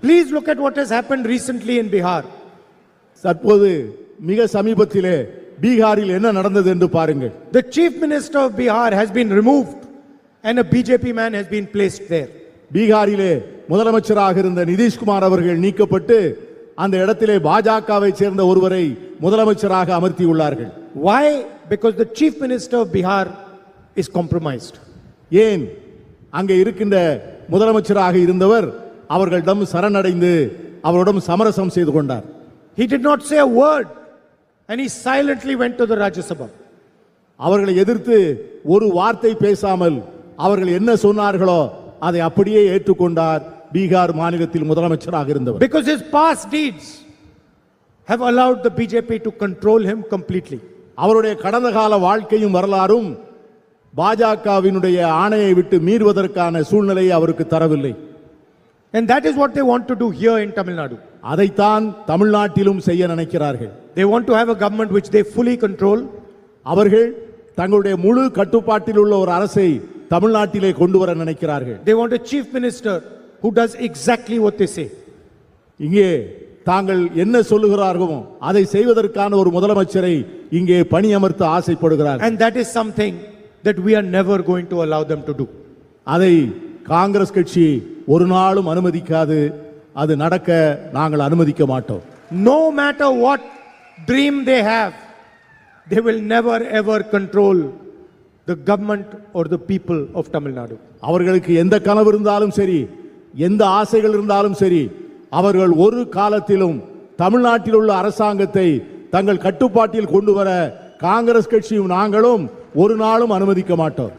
Please look at what has happened recently in Bihar. தற்போது மிக சமீபத்திலே பீகாரில் என்ன நடந்தது என்று பாருங்கள். The chief minister of Bihar has been removed and a BJP man has been placed there. பீகாரிலே முதலமைச்சராக இருந்த நிதிஷ்குமார் அவர்கள் நீக்கப்பட்டு அந்த இடத்திலே பாஜகவை சேர்ந்த ஒருவரை முதலமைச்சராக அமர்த்தியுள்ளார்கள். Why? Because the chief minister of Bihar is compromised. ஏன்? அங்கே இருக்கின்ற முதலமைச்சராக இருந்தவர் அவர்களிடம் சரணடைந்து அவரிடம் சமரசம் செய்து கொண்டார். He did not say a word and he silently went to the Rajya Sabha. அவர்களை எதிர்த்து ஒரு வார்த்தை பேசாமல் அவர்கள் என்ன சொன்னார்களோ அதை அப்படியே ஏற்றுக்கொண்டார் பீகார் மாநிலத்தில் முதலமைச்சராக இருந்தவர். Because his past deeds have allowed the BJP to control him completely. அவருடைய கடந்த கால வாழ்க்கையும் வரலாறும் பாஜகவினுடைய ஆணையை விட்டு மீறுவதற்கான சூழ்நிலையை அவருக்கு தரவில்லை. And that is what they want to do here in Tamil Nadu. அதைத்தான் தமிழ்நாட்டிலும் செய்ய நினைக்கிறார்கள். They want to have a government which they fully control. அவர்கள் தங்களுடைய முழு கட்டுப்பாட்டில் உள்ள ஒரு அரசை தமிழ்நாட்டிலே கொண்டு வர நினைக்கிறார்கள். They want a chief minister who does exactly what they say. இங்கே தாங்கள் என்ன சொல்லுகிறார்களோ அதை செய்வதற்கான ஒரு முதலமைச்சரை இங்கே பணியமர்த்த ஆசைப்படுகிறார்கள். And that is something that we are never going to allow them to do. அதை காங்கிரஸ் கட்சி ஒரு நாளும் அனுமதிக்காது. அது நடக்க நாங்கள் அனுமதிக்க மாட்டோம். No matter what dream they have, they will never ever control the government or the people of Tamil Nadu. அவர்களுக்கு எந்த கனவு இருந்தாலும் சரி, எந்த ஆசைகள் இருந்தாலும் சரி, அவர்கள் ஒரு காலத்திலும் தமிழ்நாட்டில் உள்ள அரசாங்கத்தை தங்கள் கட்டுப்பாட்டில் கொண்டு வர காங்கிரஸ் கட்சியும் நாங்களும் ஒரு நாளும் அனுமதிக்க மாட்டோம்.